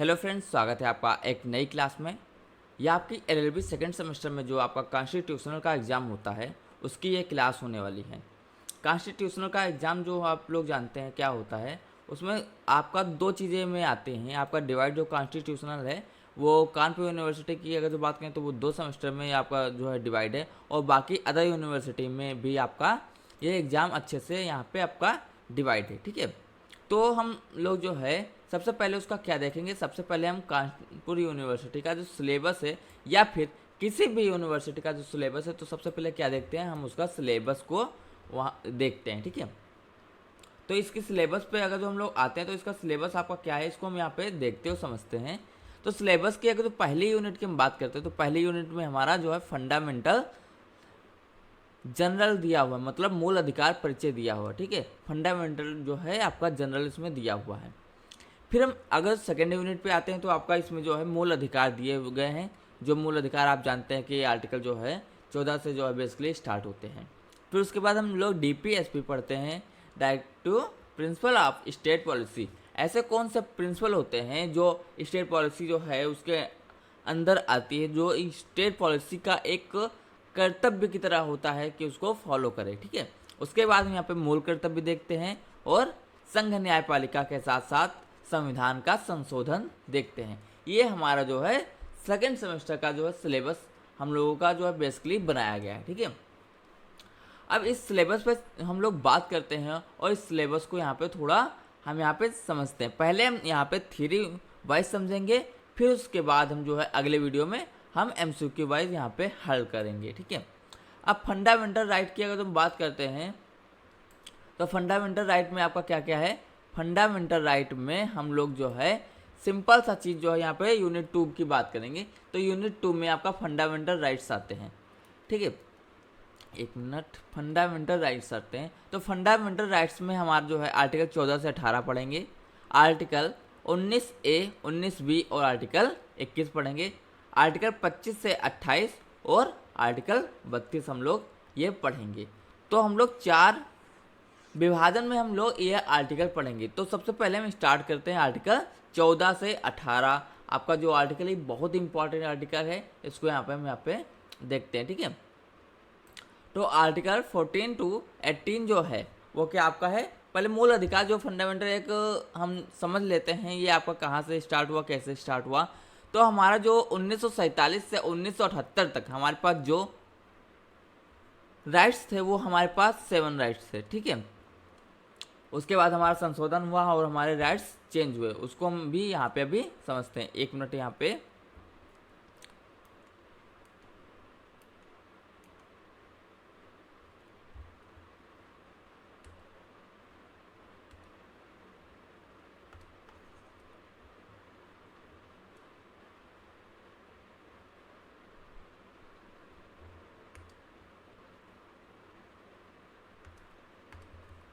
Hello friends, स्वागत है आपका एक नई क्लास में। यह आपकी एलएलबी सेकेंड सेमेस्टर में जो आपका कॉन्स्टिट्यूशनल का एग्ज़ाम होता है उसकी ये क्लास होने वाली है। कॉन्स्टिट्यूशनल का एग्ज़ाम जो आप लोग जानते हैं क्या होता है, उसमें आपका दो चीज़ें में आते हैं। आपका डिवाइड जो कॉन्स्टिट्यूशनल है वो कानपुर यूनिवर्सिटी की अगर जो बात करें तो वो 2 सेमेस्टर में आपका जो है डिवाइड है, और बाकी अदर यूनिवर्सिटी में भी आपका ये एग्ज़ाम अच्छे से यहाँ पे आपका डिवाइड है। ठीक है, तो हम लोग जो है सबसे पहले उसका क्या देखेंगे। सबसे पहले हम कानपुर यूनिवर्सिटी का जो सिलेबस है या फिर किसी भी यूनिवर्सिटी का जो सिलेबस है, तो सबसे पहले क्या देखते हैं, हम उसका सिलेबस को वहाँ देखते हैं। ठीक है, तो इसके सिलेबस पे अगर जो हम लोग आते हैं तो इसका सिलेबस आपका क्या है, इसको हम यहाँ पे देखते हो समझते हैं। तो सिलेबस की अगर जो पहली यूनिट की हम बात करते हैं तो पहली यूनिट में हमारा जो है फंडामेंटल जनरल दिया हुआ है, मतलब मूल अधिकार परिचय दिया हुआ है। ठीक है, फंडामेंटल जो है आपका जनरल इसमें दिया हुआ है। फिर हम अगर सेकेंड यूनिट पे आते हैं तो आपका इसमें जो है मूल अधिकार दिए गए हैं। जो मूल अधिकार आप जानते हैं कि ये आर्टिकल जो है 14 से जो है बेसिकली स्टार्ट होते हैं। फिर उसके बाद हम लोग डीपीएसपी पढ़ते हैं, directive principle of state policy. ऐसे कौन से प्रिंसिपल होते हैं जो स्टेट पॉलिसी जो है उसके अंदर आती है, जो स्टेट पॉलिसी का एक कर्तव्य की तरह होता है कि उसको फॉलो करें। ठीक है, उसके बाद हम यहाँ पे मूल कर्तव्य देखते हैं और संघ न्यायपालिका के साथ साथ संविधान का संशोधन देखते हैं। ये हमारा जो है सेकेंड सेमेस्टर का जो है सिलेबस हम लोगों का जो है बेसिकली बनाया गया है। ठीक है, अब इस सिलेबस पे हम लोग बात करते हैं और इस सिलेबस को यहाँ पे थोड़ा हम यहाँ पे समझते हैं। पहले हम यहाँ पे थ्योरी वाइज समझेंगे, फिर उसके बाद हम जो है अगले वीडियो में हम एमसीक्यू वाइज यहाँ पे हल करेंगे। ठीक है, अब फंडामेंटल राइट की अगर तुम बात करते हैं तो फंडामेंटल राइट में आपका क्या क्या है। फंडामेंटल राइट में हम लोग जो है सिंपल सा चीज़ जो है यहाँ पे यूनिट 2 की बात करेंगे। तो यूनिट 2 में आपका फंडामेंटल राइट्स आते हैं। ठीक है, एक मिनट, फंडामेंटल राइट्स आते हैं तो फंडामेंटल राइट्स में हमारा जो है आर्टिकल 14 से 18 पढ़ेंगे, आर्टिकल 19A 19B और आर्टिकल 21 पढ़ेंगे, आर्टिकल 25 से 28 और आर्टिकल 32 हम लोग ये पढ़ेंगे। तो हम लोग 4 विभाजन में हम लोग ये आर्टिकल पढ़ेंगे। तो सबसे पहले हम स्टार्ट करते हैं आर्टिकल 14 से 18। आपका जो आर्टिकल है बहुत इंपॉर्टेंट आर्टिकल है, इसको यहाँ पे हम यहाँ पे देखते हैं। ठीक है, तो आर्टिकल 14 टू 18 जो है वो क्या आपका है। पहले मूल अधिकार जो फंडामेंटल एक हम समझ लेते हैं ये आपका कहाँ से स्टार्ट हुआ, कैसे स्टार्ट हुआ। तो हमारा जो 1947 से 1978 तक हमारे पास जो राइट्स थे वो हमारे पास 7 राइट्स थे। ठीक है, उसके बाद हमारा संशोधन हुआ और हमारे राइट्स चेंज हुए, उसको हम भी यहाँ पे अभी समझते हैं। एक मिनट यहाँ पे,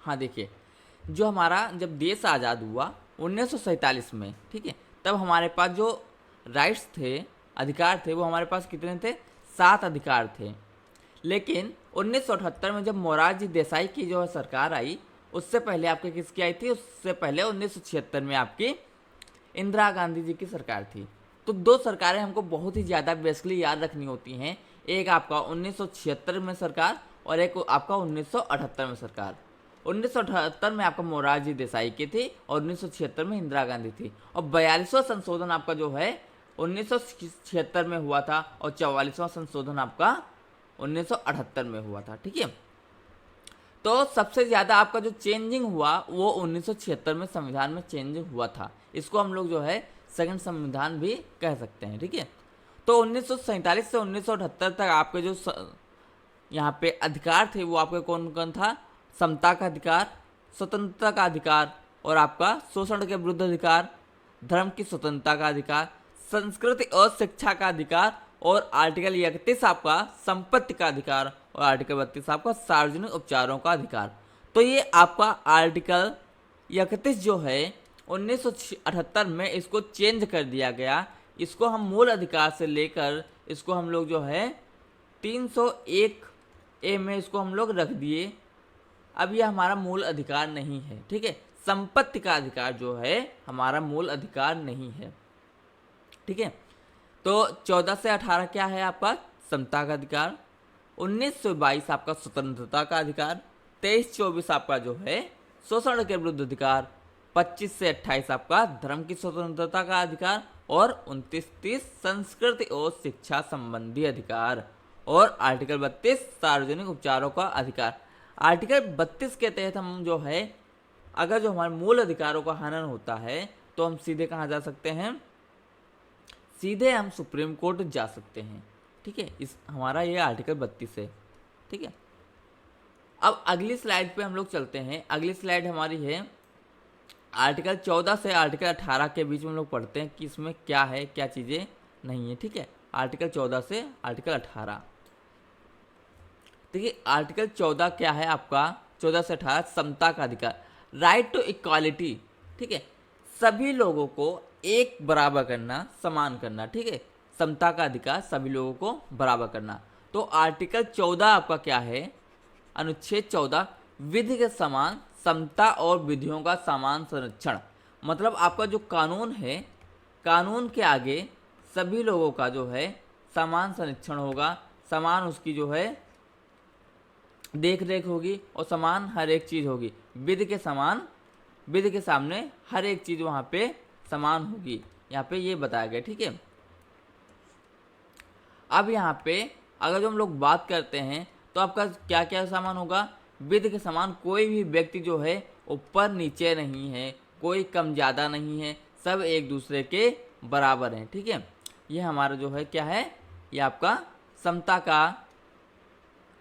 हाँ देखिए, जो हमारा जब देश आज़ाद हुआ 1947 में, ठीक है, तब हमारे पास जो राइट्स थे, अधिकार थे, वो हमारे पास कितने थे, 7 अधिकार थे। लेकिन 1978 में जब मोरारजी देसाई की जो है सरकार आई, उससे पहले आपकी किसकी आई थी, उससे पहले 1976 में आपकी इंदिरा गांधी जी की सरकार थी। तो 2 सरकारें हमको बहुत ही ज़्यादा बेसिकली याद रखनी होती हैं। एक आपका 1976 में सरकार और एक आपका 1978 में सरकार। 1978 में आपका मोरारजी देसाई की थी और 1976 में इंदिरा गांधी थी। और 42वां संशोधन आपका जो है 1976 में हुआ था और 44वां संशोधन आपका 1978 में हुआ था। ठीक है, तो सबसे ज़्यादा आपका जो चेंजिंग हुआ वो 1976 में संविधान में चेंज हुआ था। इसको हम लोग जो है सेकंड संविधान भी कह सकते हैं। ठीक है, तो 1947 से 1978 तक आपके जो यहाँ पे अधिकार थे वो आपके कौन कौन था, समता का अधिकार, स्वतंत्रता का अधिकार और आपका शोषण के विरुद्ध अधिकार, धर्म की स्वतंत्रता का अधिकार, संस्कृति और शिक्षा का अधिकार और आर्टिकल 31 आपका संपत्ति का अधिकार और आर्टिकल 32 आपका सार्वजनिक उपचारों का अधिकार। तो ये आपका आर्टिकल 31 जो है 1978 में इसको चेंज कर दिया गया। इसको हम मूल अधिकार से लेकर इसको हम लोग जो है 301A में इसको हम लोग रख दिए। अब यह हमारा मूल अधिकार नहीं है। ठीक है, संपत्ति का अधिकार जो है हमारा मूल अधिकार नहीं है। ठीक है। तो 14 से 18 क्या है आपका समता का अधिकार, 19 से 22 आपका स्वतंत्रता का अधिकार, 23-24 आपका जो है शोषण के विरुद्ध अधिकार, 25 से 28 आपका धर्म की स्वतंत्रता का अधिकार, और 29-30 संस्कृति और शिक्षा संबंधी अधिकार, और आर्टिकल 32 सार्वजनिक उपचारों का अधिकार। आर्टिकल 32 के तहत हम जो है अगर जो हमारे मूल अधिकारों का हनन होता है तो हम सीधे कहाँ जा सकते हैं, सीधे हम सुप्रीम कोर्ट जा सकते हैं, ठीक है। इस हमारा ये आर्टिकल 32 है, ठीक है। अब अगली स्लाइड पे हम लोग चलते हैं। अगली स्लाइड हमारी है आर्टिकल 14 से आर्टिकल 18 के बीच में हम लोग पढ़ते हैं कि इसमें क्या है क्या चीज़ें नहीं है, ठीक है। आर्टिकल 14 से आर्टिकल 18, देखिए आर्टिकल 14 क्या है आपका, 14 से 18 समता का अधिकार, राइट टू इक्वालिटी, ठीक है। सभी लोगों को एक बराबर करना, समान करना, ठीक है। समता का अधिकार, सभी लोगों को बराबर करना। तो आर्टिकल 14 आपका क्या है, अनुच्छेद 14 विधि के समान समता और विधियों का समान संरक्षण, मतलब आपका जो कानून है, कानून के आगे सभी लोगों का जो है समान संरक्षण होगा, समान उसकी जो है देख रेख होगी और समान हर एक चीज़ होगी। विधि के समान, विधि के सामने हर एक चीज़ वहाँ पे समान होगी, यहाँ पे ये बताया गया, ठीक है। अब यहाँ पे अगर जो हम लोग बात करते हैं तो आपका क्या क्या समान होगा, विधि के समान कोई भी व्यक्ति जो है ऊपर नीचे नहीं है, कोई कम ज़्यादा नहीं है, सब एक दूसरे के बराबर हैं, ठीक है। ये हमारा जो है क्या है, ये आपका समता का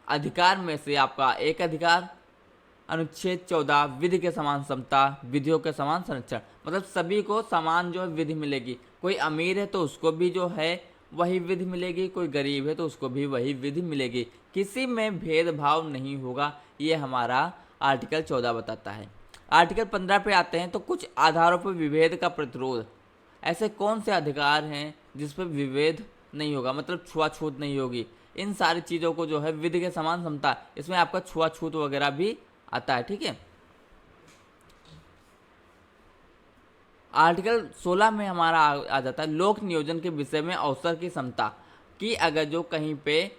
अधिकार में से आपका एक अधिकार। अनुच्छेद 14 विधि के समान समता, विधियों के समान संरक्षण, मतलब सभी को समान जो है विधि मिलेगी। कोई अमीर है तो उसको भी जो है वही विधि मिलेगी, कोई गरीब है तो उसको भी वही विधि मिलेगी, किसी में भेदभाव नहीं होगा। ये हमारा आर्टिकल 14 बताता है। आर्टिकल 15 पे आते हैं तो कुछ आधारों पर विभेद का प्रतिरोध, ऐसे कौन से अधिकार हैं जिस पर विभेद नहीं होगा, मतलब छुआछूत नहीं होगी। इन सारी चीज़ों को जो है विधि के समान समता, इसमें आपका छुआछूत वगैरह भी आता है, ठीक है। आर्टिकल 16 में हमारा आ जाता है लोक नियोजन के विषय में अवसर की समता, कि अगर जो कहीं पे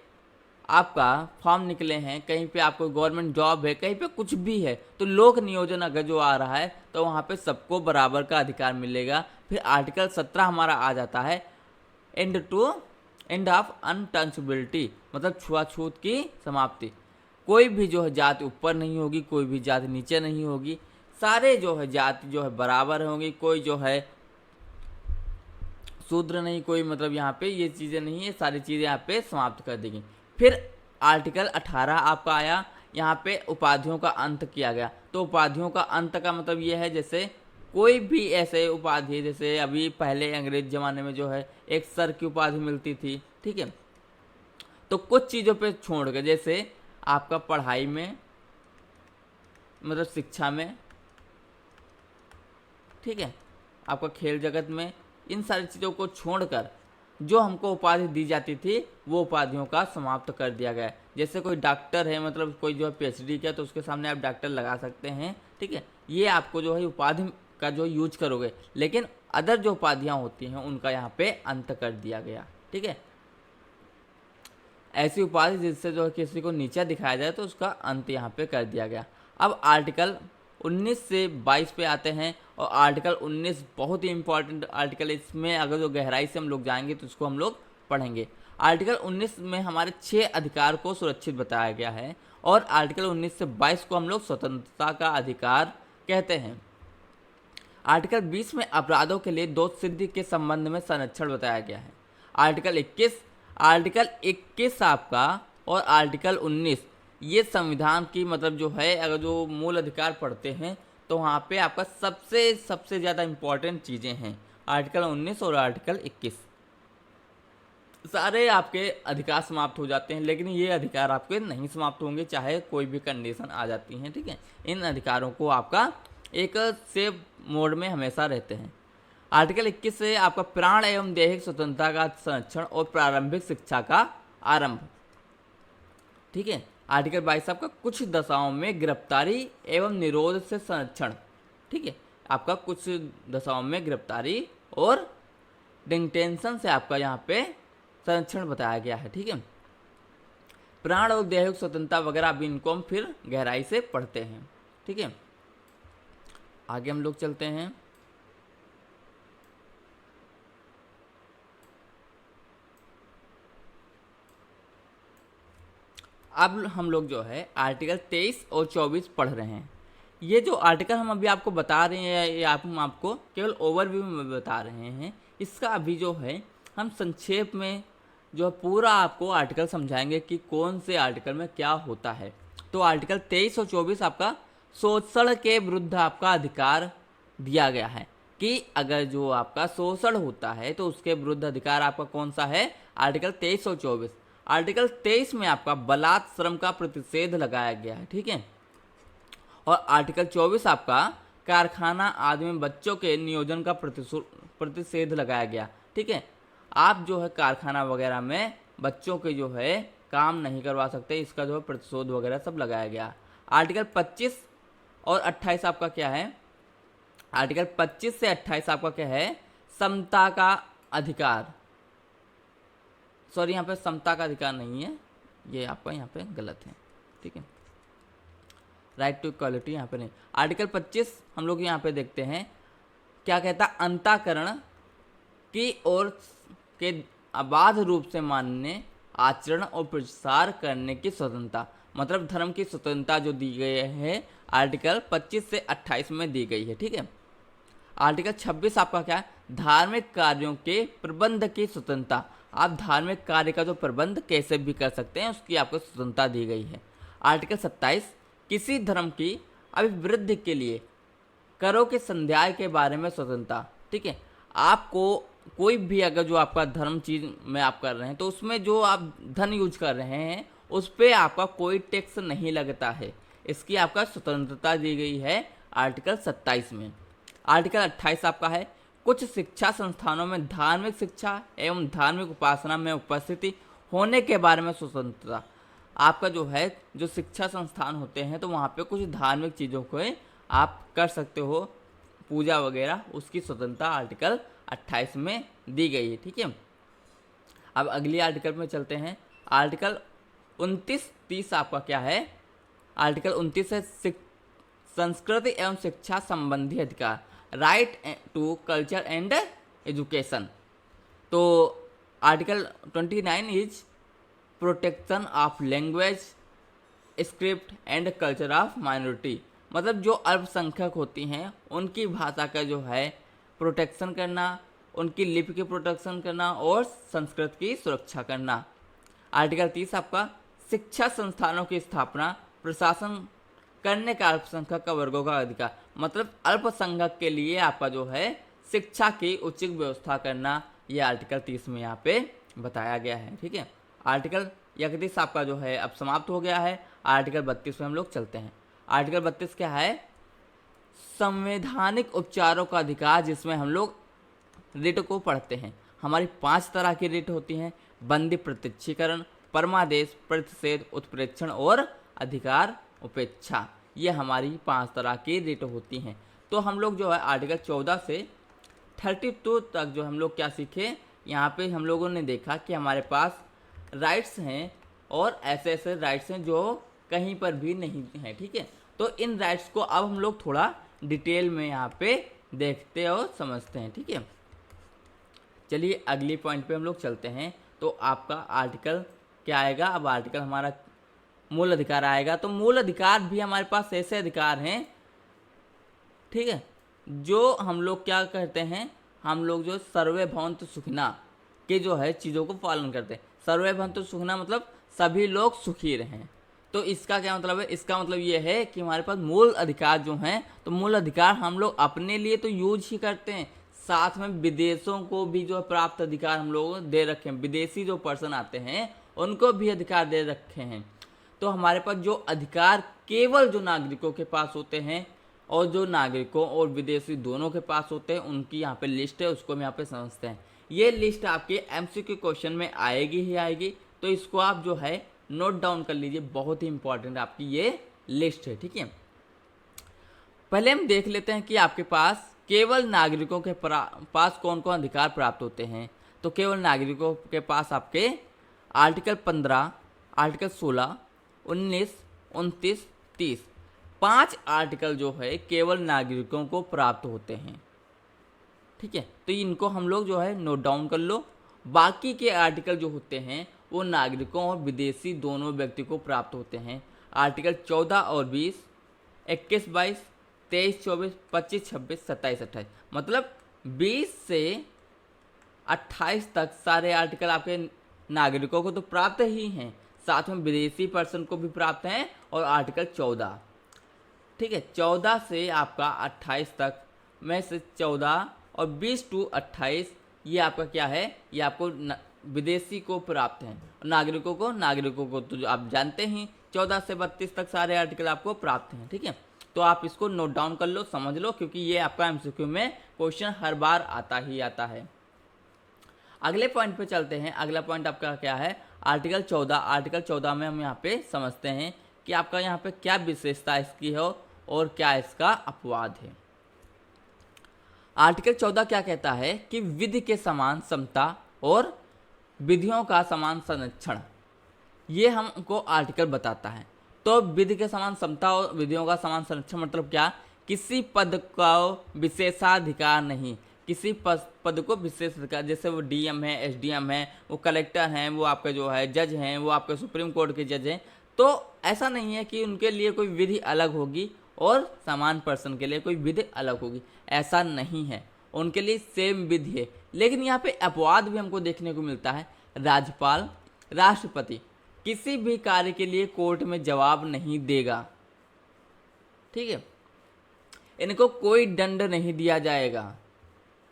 आपका फॉर्म निकले हैं, कहीं पे आपको गवर्नमेंट जॉब है, कहीं पे कुछ भी है, तो लोक नियोजन अगर जो आ रहा है तो वहाँ पे सबको बराबर का अधिकार मिलेगा। फिर आर्टिकल 17 हमारा आ जाता है एंड ऑफ अनटचबिलिटी, मतलब छुआछूत की समाप्ति। कोई भी जो है जाति ऊपर नहीं होगी, कोई भी जाति नीचे नहीं होगी, सारे जो है जाति जो है बराबर होंगी, कोई जो है शूद्र नहीं, कोई मतलब यहाँ पे ये चीज़ें नहीं है, सारी चीज़ें यहाँ पे समाप्त कर देंगी। फिर आर्टिकल 18 आपका आया, यहाँ पे उपाधियों का अंत किया गया। तो उपाधियों का अंत का मतलब ये है जैसे कोई भी ऐसे उपाधि, जैसे अभी पहले अंग्रेज ज़माने में जो है एक सर की उपाधि मिलती थी, ठीक है। तो कुछ चीज़ों पे छोड़ के, जैसे आपका पढ़ाई में, मतलब शिक्षा में, ठीक है, आपका खेल जगत में, इन सारी चीज़ों को छोड़कर जो हमको उपाधि दी जाती थी वो उपाधियों का समाप्त कर दिया गया है। जैसे कोई डॉक्टर है, मतलब कोई जो है पीएचडी किया तो उसके सामने आप डॉक्टर लगा सकते हैं, ठीक है। ये आपको जो है उपाधि का जो यूज करोगे, लेकिन अदर जो उपाधियाँ होती हैं उनका यहाँ पे अंत कर दिया गया, ठीक है। ऐसी उपाधि जिससे जो है किसी को नीचा दिखाया जाए तो उसका अंत यहाँ पे कर दिया गया। अब आर्टिकल 19 से 22 पे आते हैं, और आर्टिकल 19 बहुत ही इंपॉर्टेंट आर्टिकल, इसमें अगर जो गहराई से हम लोग जाएंगे तो इसको हम लोग पढ़ेंगे। आर्टिकल 19 में हमारे 6 अधिकार को सुरक्षित बताया गया है, और आर्टिकल 19 से 22 को हम लोग स्वतंत्रता का अधिकार कहते हैं। आर्टिकल 20 में अपराधों के लिए दोष सिद्धि के संबंध में संरक्षण बताया गया है। आर्टिकल 21 आपका और आर्टिकल 19 ये संविधान की, मतलब जो है अगर जो मूल अधिकार पढ़ते हैं तो वहाँ पे आपका सबसे ज़्यादा इम्पॉर्टेंट चीज़ें हैं आर्टिकल 19 और आर्टिकल 21। सारे आपके अधिकार समाप्त हो जाते हैं, लेकिन ये अधिकार आपके नहीं समाप्त होंगे चाहे कोई भी कंडीशन आ जाती हैं, ठीक है। इन अधिकारों को आपका एक सेफ मोड में हमेशा रहते हैं। आर्टिकल 21 से आपका प्राण एवं दैहिक स्वतंत्रता का संरक्षण और प्रारंभिक शिक्षा का आरंभ, ठीक है। आर्टिकल 22 आपका कुछ दशाओं में गिरफ्तारी एवं निरोध से संरक्षण, ठीक है। आपका कुछ दशाओं में गिरफ्तारी और डिटेंशन से आपका यहाँ पे संरक्षण बताया गया है। ठीक है, प्राण और दैहिक स्वतंत्रता वगैरह भी इनको हम फिर गहराई से पढ़ते हैं। ठीक है, आगे हम लोग चलते हैं। अब हम लोग जो है आर्टिकल 23 और 24 पढ़ रहे हैं। ये जो आर्टिकल हम अभी आपको बता रहे हैं, ये हम आपको केवल ओवरव्यू में बता रहे हैं। इसका अभी जो है हम संक्षेप में जो है पूरा आपको आर्टिकल समझाएंगे कि कौन से आर्टिकल में क्या होता है। तो आर्टिकल 23 और 24 आपका शोषण के विरुद्ध आपका अधिकार दिया गया है कि अगर जो आपका शोषण होता है तो उसके विरुद्ध अधिकार आपका कौन सा है, आर्टिकल 23 और 24। आर्टिकल 23 में आपका बलात् श्रम का प्रतिषेध लगाया गया है। ठीक है, और आर्टिकल 24 आपका कारखाना आदि में बच्चों के नियोजन का प्रतिषेध लगाया गया। ठीक है, आप जो है कारखाना वगैरह में बच्चों के जो है काम नहीं करवा सकते, इसका जो है प्रतिशोध वगैरह सब लगाया गया। आर्टिकल 25 और 28 आपका क्या है, आर्टिकल 25 से 28 आपका क्या है, समता का अधिकार, सॉरी यहाँ पे समता का अधिकार नहीं है, ये आपका यहाँ पे गलत है। ठीक है, राइट टू इक्वालिटी यहाँ पे नहीं। आर्टिकल 25 हम लोग यहाँ पे देखते हैं क्या कहता है, अंतःकरण की ओर के अबाध रूप से मानने, आचरण और प्रसार करने की स्वतंत्रता, मतलब धर्म की स्वतंत्रता जो दी गई है आर्टिकल 25 से 28 में दी गई है। ठीक है, आर्टिकल 26 आपका क्या है, धार्मिक कार्यों के प्रबंध की स्वतंत्रता, आप धार्मिक कार्य का जो प्रबंध कैसे भी कर सकते हैं उसकी आपको स्वतंत्रता दी गई है। आर्टिकल 27 किसी धर्म की अभिवृद्धि के लिए करों के संध्याय के बारे में स्वतंत्रता। ठीक है, आपको कोई भी अगर जो आपका धर्म चीज में आप कर रहे हैं तो उसमें जो आप धन यूज कर रहे हैं उस पर आपका कोई टैक्स नहीं लगता है, इसकी आपका स्वतंत्रता दी गई है आर्टिकल 27 में। आर्टिकल 28 आपका है कुछ शिक्षा संस्थानों में धार्मिक शिक्षा एवं धार्मिक उपासना में उपस्थिति होने के बारे में स्वतंत्रता, आपका जो है जो शिक्षा संस्थान होते हैं तो वहाँ पे कुछ धार्मिक चीज़ों को आप कर सकते हो, पूजा वगैरह, उसकी स्वतंत्रता आर्टिकल 28 में दी गई है। ठीक है, अब अगली आर्टिकल में चलते हैं। आर्टिकल 29-30 आपका क्या है, आर्टिकल 29 है संस्कृति एवं शिक्षा संबंधी अधिकार, right to culture and education. तो article 29 is protection of language, script and culture of minority, मतलब जो अल्पसंख्यक होती हैं उनकी भाषा का जो है प्रोटेक्शन करना, उनकी लिपि की प्रोटेक्शन करना और संस्कृत की सुरक्षा करना। आर्टिकल 30 आपका शिक्षा संस्थानों की स्थापना, प्रशासन करने का अल्पसंख्यक का वर्गों का अधिकार, मतलब अल्पसंख्यक के लिए आपका जो है शिक्षा की उचित व्यवस्था करना, ये आर्टिकल 30 में यहाँ पे बताया गया है। ठीक है, आर्टिकल 31 आपका जो है अब समाप्त हो गया है। आर्टिकल 32 में हम लोग चलते हैं। आर्टिकल 32 क्या है, संवैधानिक उपचारों का अधिकार, जिसमें हम लोग रिट को पढ़ते हैं। हमारी 5 तरह की रिट होती हैं, बंदी प्रत्यक्षीकरण, परमादेश, प्रतिषेध, उत्प्रेक्षण और अधिकार उपेक्षा, ये हमारी 5 तरह की रिट होती हैं। तो हम लोग जो है आर्टिकल 14 से 32 तक जो हम लोग क्या सीखे, यहाँ पे हम लोगों ने देखा कि हमारे पास राइट्स हैं और ऐसे ऐसे राइट्स हैं जो कहीं पर भी नहीं हैं। ठीक है, तो इन राइट्स को अब हम लोग थोड़ा डिटेल में यहाँ पे देखते और समझते हैं। ठीक है, चलिए अगली पॉइंट पे हम लोग चलते हैं। तो आपका आर्टिकल क्या आएगा, अब आर्टिकल हमारा मूल अधिकार आएगा। तो मूल अधिकार भी हमारे पास ऐसे अधिकार हैं, ठीक है, जो हम लोग क्या कहते हैं, हम लोग जो सर्वे भवन्तु सुखिना के जो है चीज़ों को पालन करते हैं। सर्वे भवन्तु सुखिना मतलब सभी लोग सुखी रहें। तो इसका क्या मतलब है, इसका मतलब ये है कि हमारे पास मूल अधिकार जो हैं, तो मूल अधिकार हम लोग अपने लिए तो यूज ही करते हैं, साथ में विदेशों को भी जो प्राप्त अधिकार हम लोग दे रखे हैं। विदेशी जो पर्सन आते हैं उनको भी अधिकार दे रखे हैं। तो हमारे पास जो अधिकार केवल जो नागरिकों के पास होते हैं और जो नागरिकों और विदेशी दोनों के पास होते हैं, उनकी यहाँ पे लिस्ट है, उसको हम यहाँ पे समझते हैं। ये लिस्ट आपके एमसीक्यू क्वेश्चन में आएगी ही आएगी, तो इसको आप जो है नोट डाउन कर लीजिए, बहुत ही इंपॉर्टेंट आपकी ये लिस्ट है। ठीक है, पहले हम देख लेते हैं कि आपके पास केवल नागरिकों के पास कौन कौन अधिकार प्राप्त होते हैं, तो केवल नागरिकों के पास आपके आर्टिकल 15, आर्टिकल 16, 19, 29, 30 5 आर्टिकल जो है केवल नागरिकों को प्राप्त होते हैं। ठीक है, तो इनको हम लोग जो है नोट डाउन कर लो। बाकी के आर्टिकल जो होते हैं वो नागरिकों और विदेशी दोनों व्यक्ति को प्राप्त होते हैं। आर्टिकल 14 और 20, 21, 22, 23, 24, 25, 26, 27, 28 मतलब 20 से 28 तक सारे आर्टिकल आपके नागरिकों को तो प्राप्त ही हैं, साथ में विदेशी पर्सन को भी प्राप्त हैं। और आर्टिकल 14, ठीक है, 14 से आपका 28 तक में से 14 और 20 to 28 ये आपका क्या है, ये आपको विदेशी को प्राप्त हैं। नागरिकों को तो आप जानते ही 14 से 32 तक सारे आर्टिकल आपको प्राप्त हैं। ठीक है, तो आप इसको नोट डाउन कर लो, समझ लो, क्योंकि ये आपका एमसीक्यू में क्वेश्चन हर बार आता ही आता है। अगले पॉइंट पे चलते हैं। अगला पॉइंट आपका क्या है, आर्टिकल 14। आर्टिकल 14 में हम यहाँ पे समझते हैं कि आपका यहाँ पे क्या विशेषता इसकी है और क्या इसका अपवाद है। आर्टिकल 14 क्या कहता है कि विधि के समान समता और विधियों का समान संरक्षण, ये हमको आर्टिकल बताता है। तो विधि के समान समता और विधियों का समान संरक्षण मतलब क्या, किसी पद का विशेषाधिकार नहीं, किसी पद को विशेष अधिकार, जैसे वो डीएम है, एसडीएम है, वो कलेक्टर हैं, वो आपके जो है जज हैं, वो आपके सुप्रीम कोर्ट के जज हैं, तो ऐसा नहीं है कि उनके लिए कोई विधि अलग होगी और सामान्य पर्सन के लिए कोई विधि अलग होगी, ऐसा नहीं है, उनके लिए सेम विधि है। लेकिन यहाँ पे अपवाद भी हमको देखने को मिलता है। राज्यपाल, राष्ट्रपति किसी भी कार्य के लिए कोर्ट में जवाब नहीं देगा। ठीक है, इनको कोई दंड नहीं दिया जाएगा,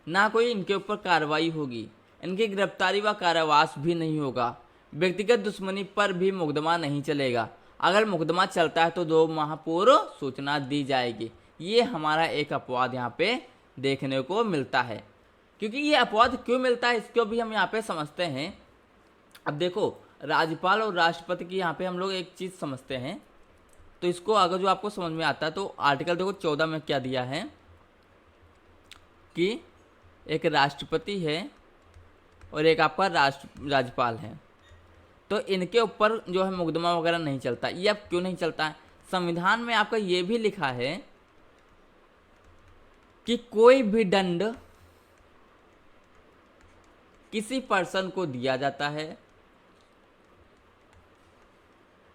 ना कोई इनके ऊपर कार्रवाई होगी, इनकी गिरफ्तारी व कारावास भी नहीं होगा, व्यक्तिगत दुश्मनी पर भी मुकदमा नहीं चलेगा, अगर मुकदमा चलता है तो 2 माह पूर्व सूचना दी जाएगी। ये हमारा एक अपवाद यहाँ पे देखने को मिलता है। क्योंकि ये अपवाद क्यों मिलता है इसको भी हम यहाँ पे समझते हैं। अब देखो, राज्यपाल और राष्ट्रपति की यहाँ पे हम लोग एक चीज़ समझते हैं, तो इसको अगर जो आपको समझ में आता है तो आर्टिकल देखो 14 में क्या दिया है कि एक राष्ट्रपति है और एक आपका राज्यपाल है, तो इनके ऊपर जो है मुकदमा वगैरह नहीं चलता। ये अब क्यों नहीं चलता है, संविधान में आपका ये भी लिखा है कि कोई भी दंड किसी पर्सन को दिया जाता है।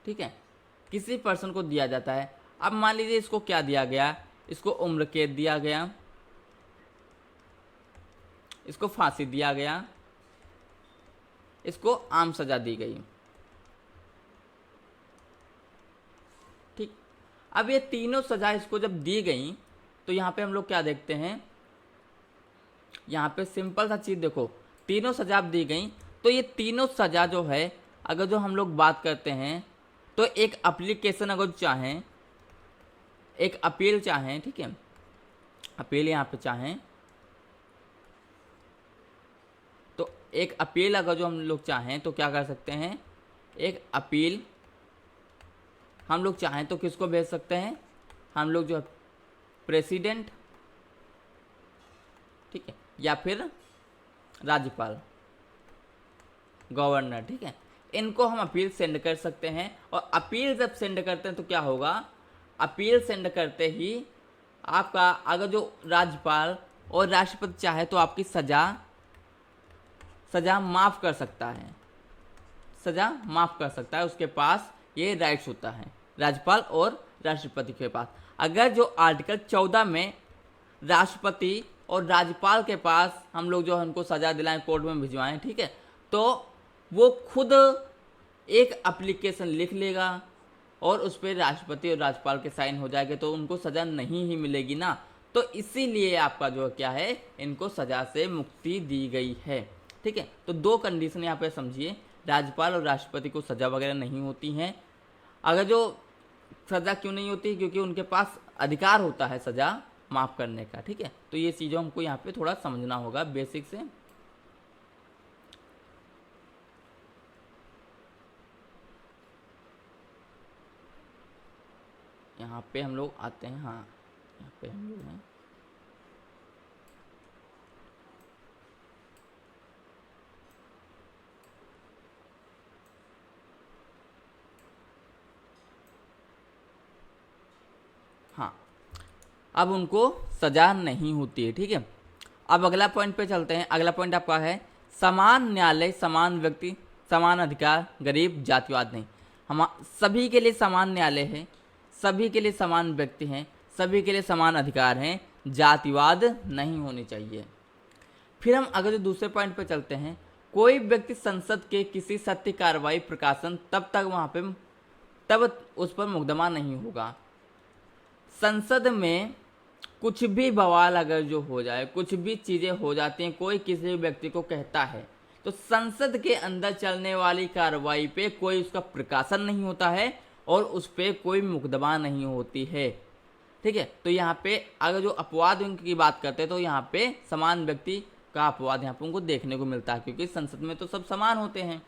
ठीक है, किसी पर्सन को दिया जाता है। अब मान लीजिए इसको क्या दिया गया, इसको उम्र कैद दिया गया, इसको फांसी दिया गया, इसको आम सजा दी गई। ठीक, अब ये तीनों सजा इसको जब दी गई तो यहाँ पे हम लोग क्या देखते हैं, यहाँ पे सिंपल सा चीज़ देखो, तीनों सजा दी गई तो ये तीनों सजा जो है, अगर जो हम लोग बात करते हैं तो एक एप्लीकेशन अगर चाहें, एक अपील चाहें, ठीक है, अपील यहाँ पे चाहें तो एक अपील अगर जो हम लोग चाहें तो क्या कर सकते हैं, एक अपील हम लोग चाहें तो किसको भेज सकते हैं, हम लोग जो प्रेसिडेंट, ठीक है, या फिर राज्यपाल, गवर्नर, ठीक है, इनको हम अपील सेंड कर सकते हैं। और अपील जब सेंड करते हैं तो क्या होगा, अपील सेंड करते ही आपका अगर जो राज्यपाल और राष्ट्रपति चाहे तो आपकी सजा माफ़ कर सकता है, सजा माफ़ कर सकता है, उसके पास ये राइट्स होता है राज्यपाल और राष्ट्रपति के पास। अगर जो आर्टिकल 14 में राष्ट्रपति और राज्यपाल के पास हम लोग जो है उनको सज़ा दिलाएं, कोर्ट में भिजवाएं, ठीक है, तो वो खुद एक एप्लीकेशन लिख लेगा और उस पर राष्ट्रपति और राज्यपाल के साइन हो जाएंगे, तो उनको सज़ा नहीं ही मिलेगी ना। तो इसीलिए आपका जो क्या है, इनको सज़ा से मुक्ति दी गई है। ठीक है, तो 2 कंडीशन यहाँ पे समझिए, राज्यपाल और राष्ट्रपति को सज़ा वगैरह नहीं होती हैं। अगर जो सज़ा क्यों नहीं होती, क्योंकि उनके पास अधिकार होता है सज़ा माफ़ करने का। ठीक है, तो ये चीज़ों हमको यहाँ पे थोड़ा समझना होगा बेसिक से। यहाँ पे हम लोग आते हैं, हाँ यहाँ पे हम लोग हैं, अब उनको सजा नहीं होती है। ठीक है, अब अगला पॉइंट पे चलते हैं। अगला पॉइंट आपका है समान न्यायालय, समान व्यक्ति, समान अधिकार, गरीब जातिवाद नहीं। हम सभी के लिए समान न्यायालय है, सभी के लिए समान व्यक्ति हैं, सभी के लिए समान अधिकार हैं, जातिवाद नहीं होनी चाहिए। फिर हम अगर दूसरे पॉइंट पे चलते हैं, कोई व्यक्ति संसद के किसी सत्य कार्रवाई प्रकाशन तब उस पर मुकदमा नहीं होगा। संसद में कुछ भी बवाल अगर जो हो जाए, कुछ भी चीज़ें हो जाती हैं, कोई किसी भी व्यक्ति को कहता है, तो संसद के अंदर चलने वाली कार्रवाई पे कोई उसका प्रकाशन नहीं होता है और उस पर कोई मुकदमा नहीं होती है। ठीक है, तो यहाँ पे अगर जो अपवाद की बात करते हैं तो यहाँ पे समान व्यक्ति का अपवाद यहाँ पे उनको देखने को मिलता है, क्योंकि संसद में तो सब समान होते हैं,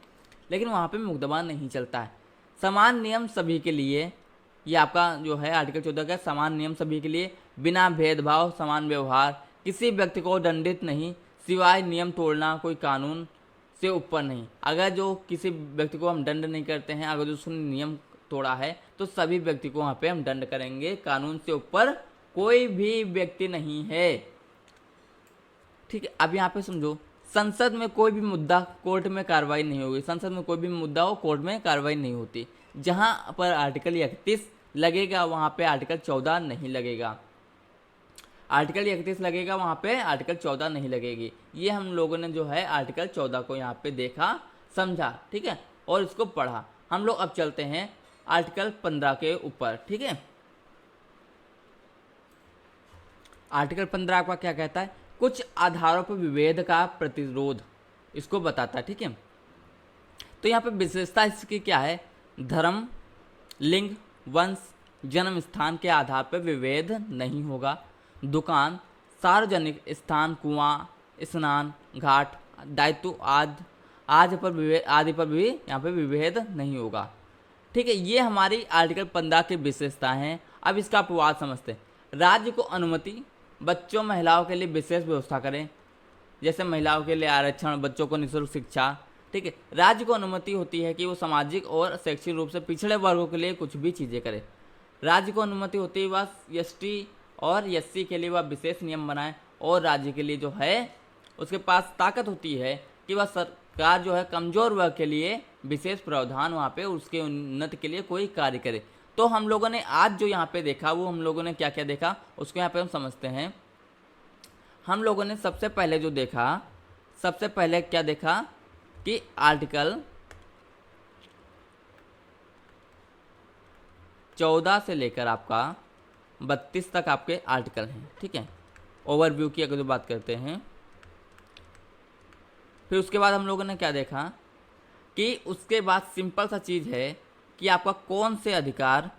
लेकिन वहाँ पे मुकदमा नहीं चलता है। समान नियम सभी के लिए, ये आपका जो है आर्टिकल 14 का समान नियम सभी के लिए, बिना भेदभाव समान व्यवहार, किसी व्यक्ति को दंडित नहीं सिवाय नियम तोड़ना, कोई कानून से ऊपर नहीं। अगर जो किसी व्यक्ति को हम दंड नहीं करते हैं, अगर जो उसने नियम तोड़ा है तो सभी व्यक्ति को वहाँ पे हम दंड करेंगे, कानून से ऊपर कोई भी व्यक्ति नहीं है। ठीक है, अब यहाँ पे समझो, संसद में कोई भी मुद्दा कोर्ट में कार्रवाई नहीं होगी। संसद में कोई भी मुद्दा हो कोर्ट में कार्रवाई नहीं होती। जहाँ पर आर्टिकल 31 लगेगा वहाँ पे आर्टिकल 14 नहीं लगेगा। आर्टिकल 31 लगेगा वहाँ पे आर्टिकल 14 नहीं लगेगी। ये हम लोगों ने जो है आर्टिकल 14 को यहाँ पे देखा, समझा, ठीक है, और इसको पढ़ा। हम लोग अब चलते हैं आर्टिकल 15 के ऊपर। ठीक है, आर्टिकल 15 आपका क्या कहता है? कुछ आधारों पर विभेद का प्रतिरोध, इसको बताता है। ठीक है, तो यहाँ पे विशेषता इसकी क्या है? धर्म, लिंग, वंश, जन्म स्थान के आधार पर विभेद नहीं होगा। दुकान, सार्वजनिक स्थान, कुआं, स्नान घाट, दायित्व आदि पर भी यहाँ पे विभेद नहीं होगा। ठीक है, ये हमारी आर्टिकल 15 की विशेषता हैं। अब इसका अपवाद समझते हैं। राज्य को अनुमति बच्चों महिलाओं के लिए विशेष व्यवस्था करें, जैसे महिलाओं के लिए आरक्षण, बच्चों को निःशुल्क शिक्षा। ठीक है, राज्य को अनुमति होती है कि वो सामाजिक और शैक्षिक रूप से पिछड़े वर्गों के लिए कुछ भी चीज़ें करे। राज्य को अनुमति होती है वह एसटी और एससी के लिए वह विशेष नियम बनाए, और राज्य के लिए जो है उसके पास ताकत होती है कि वह सरकार जो है कमज़ोर वर्ग के लिए विशेष प्रावधान वहाँ पे उसके उन्नति के लिए कोई कार्य करे। तो हम लोगों ने आज जो यहाँ पे देखा वो हम लोगों ने क्या क्या देखा उसको यहाँ पे हम समझते हैं। हम लोगों ने सबसे पहले जो देखा, सबसे पहले क्या देखा कि आर्टिकल 14 से लेकर आपका 32 तक आपके आर्टिकल हैं। ठीक है, ओवरव्यू की अगर जो बात करते हैं, फिर उसके बाद हम लोगों ने क्या देखा कि उसके बाद सिंपल सा चीज़ है कि आपका कौन से अधिकार,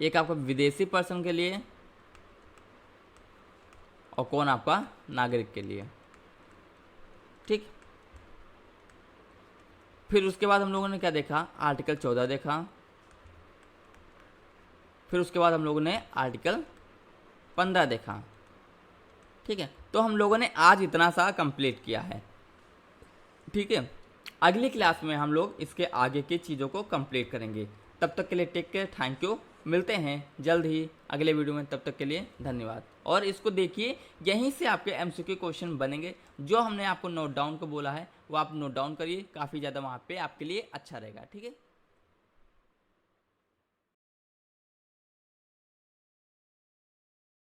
एक आपका विदेशी पर्सन के लिए और कौन आपका नागरिक के लिए। ठीक, फिर उसके बाद हम लोगों ने क्या देखा? आर्टिकल 14 देखा। फिर उसके बाद हम लोगों ने आर्टिकल 15 देखा। ठीक है, तो हम लोगों ने आज इतना सा कंप्लीट किया है। ठीक है, अगली क्लास में हम लोग इसके आगे की चीज़ों को कंप्लीट करेंगे। तब तक के लिए टेक केयर, थैंक यू। मिलते हैं जल्द ही अगले वीडियो में, तब तक के लिए धन्यवाद। और इसको देखिए, यहीं से आपके एमसीक्यू क्वेश्चन बनेंगे। जो हमने आपको नोट डाउन को बोला है वो आप नोट डाउन करिए, काफ़ी ज़्यादा वहाँ पे आपके लिए अच्छा रहेगा। ठीक है।